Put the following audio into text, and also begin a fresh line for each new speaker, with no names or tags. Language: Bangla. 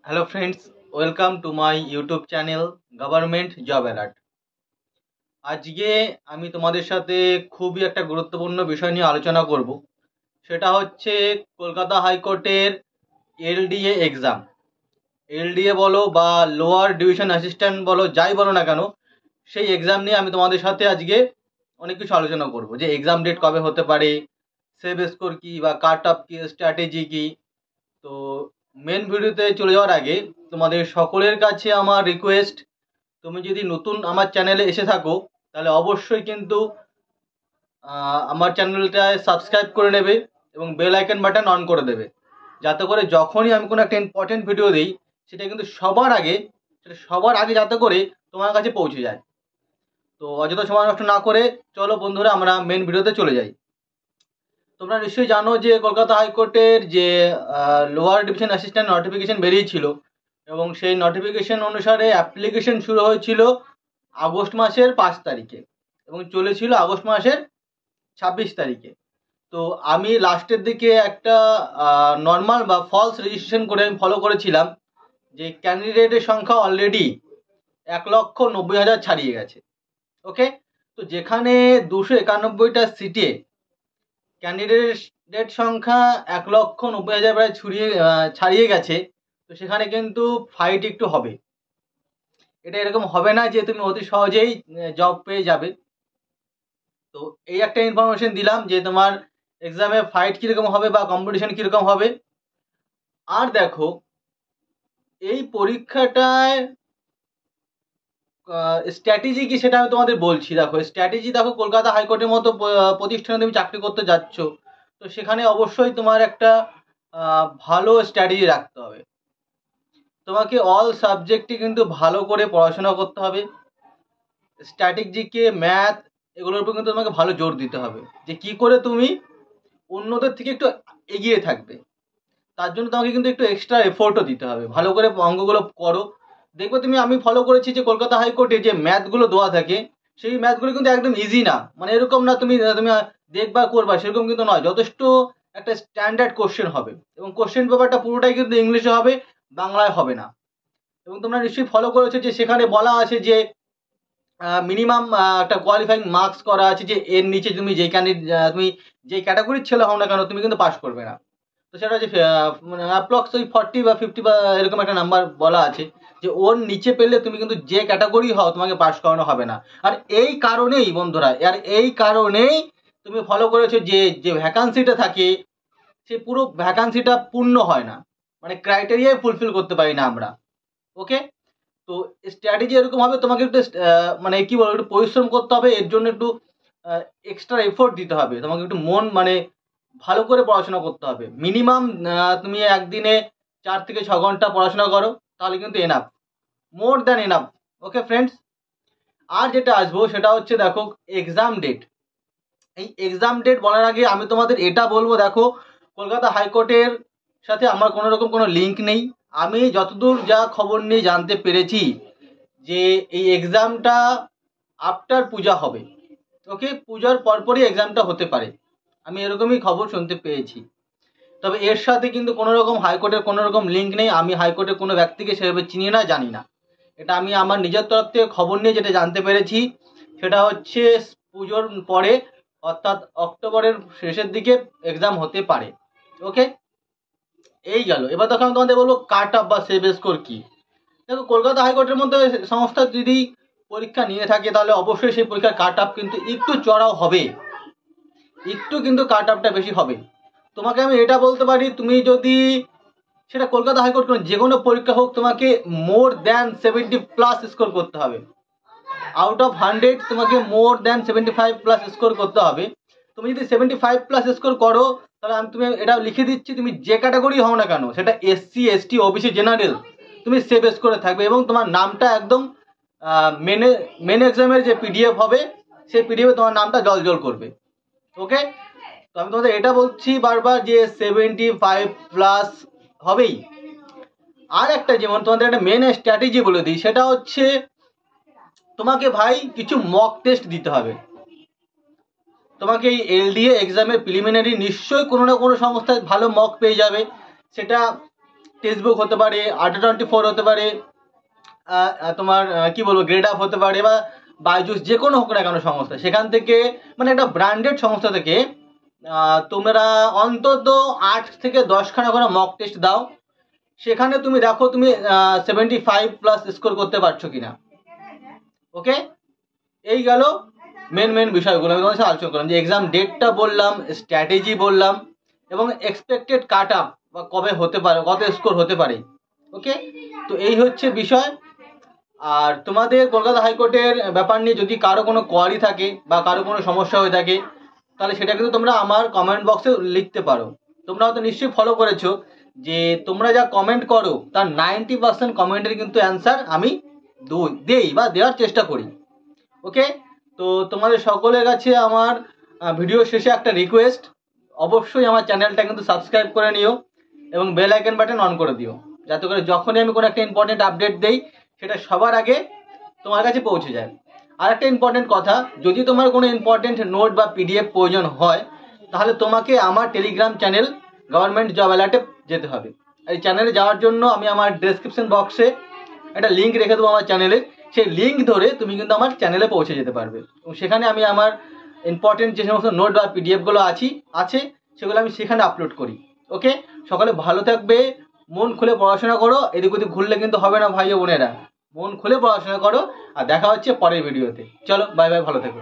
Hello friends, welcome to my YouTube channel government job alert. আজকে আমি তোমাদের সাথে খুবই একটা গুরুত্বপূর্ণ বিষয় নিয়ে আলোচনা করব। সেটা হচ্ছে কলকাতা হাইকোর্টের এলডিএ এক্সাম। এলডিএ বলো বা লোয়ার ডিভিশন অ্যাসিস্ট্যান্ট বলো, যাই বলো না কেন, সেই এক্সাম নিয়ে আমি তোমাদের সাথে আজকে অনেক কিছু আলোচনা করব। যে এক্সাম ডেট কবে হতে পারে, সেভ স্কোর কী বা কাট অফ কী, স্ট্র্যাটেজি কী। তো মেন ভিডিওতে চলে যাওয়ার আগে তোমাদের সকলের কাছে আমার রিকোয়েস্ট, তুমি যদি নতুন আমার চ্যানেলে এসে থাকো তাহলে অবশ্যই কিন্তু আমার চ্যানেলটায় সাবস্ক্রাইব করে নেবে এবং বেল আইকন বাটন অন করে দেবে, যাতে করে যখনই আমি কোনো একটা ইম্পর্টেন্ট ভিডিও দিই সেটা কিন্তু সবার আগে যাতে করে তোমার কাছে পৌঁছে যায়। তো অযথা সময় নষ্ট না করে চলো বন্ধুরা, আমরা মেন ভিডিওতে চলে যাই। তোমরা নিশ্চয়ই জানো যে কলকাতা হাইকোর্টের যে লোয়ার ডিভিশন অ্যাসিস্ট্যান্ট নোটিফিকেশন বেরিয়েছিল, এবং সেই নোটিফিকেশন অনুসারে অ্যাপ্লিকেশন শুরু হয়েছিল আগস্ট মাসের 5 তারিখে এবং চলেছিল আগস্ট মাসের 26 তারিখে। তো আমি লাস্টের দিকে একটা নর্মাল বা ফলস রেজিস্ট্রেশন করে আমি ফলো করেছিলাম যে ক্যান্ডিডেটের সংখ্যা অলরেডি 1,90,000 ছাড়িয়ে গেছে। ওকে, তো যেখানে 291টা সিটে ক্যান্ডিডেট সংখ্যা 1,90,000 প্রায় ছাড়িয়ে গেছে, তো সেখানে কিন্তু ফাইট একটু হবে। এটা এরকম হবে না যে তুমি অতি সহজেই জব পেয়ে যাবে। তো এই একটা ইনফরমেশন দিলাম যে তোমার এক্সামে ফাইট কীরকম হবে বা কম্পিটিশন কীরকম হবে। আর দেখো, এই পরীক্ষাটায় স্ট্র্যাটেজি কি সেটা আমি তোমাদের বলছি। দেখো স্ট্র্যাটেজি, দেখো কলকাতা হাইকোর্টের মতো প্রতিষ্ঠানে তুমি চাকরি করতে যাচ্ছ, তো সেখানে অবশ্যই তোমার একটা ভালো স্ট্র্যাটেজি রাখতে হবে। তোমাকে অল সাবজেক্টে কিন্তু ভালো করে পড়াশোনা করতে হবে। স্ট্র্যাটেজিকে, ম্যাথ, এগুলোর উপর কিন্তু তোমাকে ভালো জোর দিতে হবে যে কি করে তুমি অন্যদের থেকে একটু এগিয়ে থাকবে। তার জন্য তোমাকে কিন্তু একটু এক্সট্রা এফোর্টও দিতে হবে। ভালো করে অঙ্কগুলো করো, দেখবে তুমি, আমি ফলো করেছি যে কলকাতা হাইকোর্টে যে ম্যাথগুলো দেওয়া থাকে সেই ম্যাথগুলো কিন্তু একদম ইজি না। মানে এরকম না তুমি তুমি দেখবা করবা, সেরকম কিন্তু নয়। যথেষ্ট একটা স্ট্যান্ডার্ড কোশ্চেন হবে এবং কোশ্চেন পেপারটা পুরোটাই কিন্তু ইংলিশে হবে, বাংলায় হবে না। এবং তোমরা নিশ্চয়ই ফলো করেছো যে সেখানে বলা আছে যে মিনিমাম একটা কোয়ালিফাইং মার্কস করা আছে, যে এর নিচে তুমি তুমি যেই ক্যাটাগরির ছেলে হও না কেন তুমি কিন্তু পাস করবে না। তো সেটা হচ্ছে মানে অ্যাপ্রক্স ওই 40 বা 50 বা এরকম একটা নাম্বার বলা আছে, যে ওর নিচে পেলে তুমি কিন্তু যে ক্যাটাগরি হও তোমাকে পাস করানো হবে না। আর এই কারণেই বন্ধুরা, এই কারণেই তুমি ফলো করেছো যে যে ভ্যাকান্সিটা থাকে সে পুরো ভ্যাকান্সিটা পূর্ণ হয় না, মানে ক্রাইটেরিয়াই ফুলফিল করতে পারি না আমরা। ওকে, তো স্ট্র্যাটেজি এরকম হবে, তোমাকে একটু মানে কি বলবো, একটু পরিশ্রম করতে হবে, এর জন্য একটু এক্সট্রা এফোর্ট দিতে হবে, তোমাকে একটু মন মানে ভালো করে পড়াশোনা করতে হবে। মিনিমাম তুমি একদিনে 4 থেকে 6 ঘন্টা পড়াশোনা করো, তাহলে কিন্তু enough, more than enough. Okay friends, আর যেটা আসবো সেটা হচ্ছে দেখো এক্সাম ডেট। এই এক্সাম ডেট বলার আগে আমি তোমাদের এটা বলবো, দেখো কলকাতা হাইকোর্টের সাথে আমার কোনো রকম কোনো লিঙ্ক নেই। আমি যতদূর যা খবর নিয়ে জানতে পেরেছি যে এই এক্সামটা আফটার পূজা হবে। ওকে, পূজার পরপরই এক্সামটা হতে পারে, আমি এরকমই খবর শুনতে পেয়েছি। তবে এর সাথে কিন্তু কোনো রকম হাইকোর্টের কোনো রকম লিঙ্ক নেই। আমি হাইকোর্টের কোনো ব্যক্তিকে সেভাবে চিনি না, জানি না। এটা আমি আমার নিজের তরফ থেকে খবর নিয়ে যেটা জানতে পেরেছি সেটা হচ্ছে পুজোর পরে, অর্থাৎ অক্টোবরের শেষের দিকে এক্সাম হতে পারে। ওকে, এই গেল। এবার দেখো আমি তোমাদের বলবো কাট অফ বা সেভ স্কোর কী। দেখো কলকাতা হাইকোর্টের মধ্যে সংস্থা যদি পরীক্ষা নিয়ে থাকে তাহলে অবশ্যই সেই পরীক্ষার কাট অফ কিন্তু একটু চড়াও হবে, একটু কিন্তু কাট অফটা বেশি হবে। তোমাকে আমি এটা বলতে পারি, তুমি যদি সেটা কলকাতা হাইকোর্ট যে কোনো পরীক্ষা হোক, তোমাকে মোর দ্যান 70+ স্কোর করতে হবে। আউট অফ 100 তোমাকে মোর দ্যান 75+ স্কোর করতে হবে। তুমি যদি 75+ স্কোর করো তাহলে আমি তুমি এটা লিখে দিচ্ছি, তুমি যে ক্যাটাগরি হও না কেন, সেটা SC ST OBC জেনারেল, তুমি সেভ স্কোরে থাকবে এবং তোমার নামটা একদম মেন এক্সামের যে PDF হবে সেই PDFে তোমার নামটা জল করবে। ওকে, তো আমি তোমাদের এটা বলছি বারবার যে 75+ হবেই। আর একটা যেমন তোমাদের একটা মেন স্ট্র্যাটেজি বলে দিই, সেটা হচ্ছে তোমাকে ভাই কিছু মক টেস্ট দিতে হবে। তোমাকে এই LDA এক্সামের প্রিলিমিনারি নিশ্চয়ই কোনো না কোনো সংস্থায় ভালো মক পেয়ে যাবে। সেটা টেক্সট বুক হতে পারে, আল্ট্রা 24 হতে পারে, তোমার কি বলবো গ্রেড আপ হতে পারে, বা বাইজুস, যে কোনো হোক না কেন সংস্থা, সেখান থেকে মানে একটা ব্র্যান্ডেড সংস্থা থেকে তোমরা অন্তত 8 থেকে 10খানা করে মক টেস্ট দাও। সেখানে তুমি দেখো তুমি 75+ স্কোর করতে পারছো কিনা। ওকে, এই গেল মেন বিষয়গুলো আমি তোমাদের সাথে আলোচনা করলাম, যে এক্সাম ডেটটা বললাম, স্ট্র্যাটেজি বললাম, এবং এক্সপেক্টেড কাট আপ বা কবে হতে পারে, কত স্কোর হতে পারে। ওকে, তো এই হচ্ছে বিষয়। আর তোমাদের কলকাতা হাইকোর্টের ব্যাপার নিয়ে যদি কারো কোনো কোয়ারি থাকে বা কারো কোনো সমস্যা হয়ে থাকে, তাহলে সেটা কিন্তু তোমরা আমার কমেন্ট বক্সে লিখতে পারো। তোমরা হয়তো নিশ্চয়ই ফলো করেছো যে তোমরা যা কমেন্ট করো তার 90% কমেন্টের কিন্তু অ্যান্সার আমি দেই বা দেওয়ার চেষ্টা করি। ওকে, তো তোমাদের সকলের কাছে আমার ভিডিও শেষে একটা রিকোয়েস্ট, অবশ্যই আমার চ্যানেলটা কিন্তু সাবস্ক্রাইব করে নিও এবং বেল আইকন বাটন অন করে দিও, যাতে করে যখনই আমি কোনো একটা ইম্পর্টেন্ট আপডেট দেই সেটা সবার আগে তোমার কাছে পৌঁছে যায়। আর একটা ইম্পর্টেন্ট কথা, যদি তোমার কোনো ইম্পর্টেন্ট নোট বা পিডিএফ প্রয়োজন হয়, তাহলে তোমাকে আমার টেলিগ্রাম চ্যানেল গভর্নমেন্ট জব অ্যালার্টে যেতে হবে। এই চ্যানেলে যাওয়ার জন্য আমি আমার ডেসক্রিপশন বক্সে একটা লিঙ্ক রেখে দেবো আমার চ্যানেলের, সেই লিঙ্ক ধরে তুমি কিন্তু আমার চ্যানেলে পৌঁছে যেতে পারবে, এবং সেখানে আমি আমার ইম্পর্টেন্ট যে সমস্ত নোট বা পিডিএফগুলো আছে সেগুলো আমি সেখানে আপলোড করি। ওকে, সকলে ভালো থাকবে, মন খুলে পড়াশোনা করো, এদিক ওদিক ঘুরলে কিন্তু হবে না ভাই ও বোনেরা, মন খুলে পড়াশোনা করো। আর দেখা হচ্ছে পরের ভিডিওতে। চলো, বাই বাই, ভালো থেকো।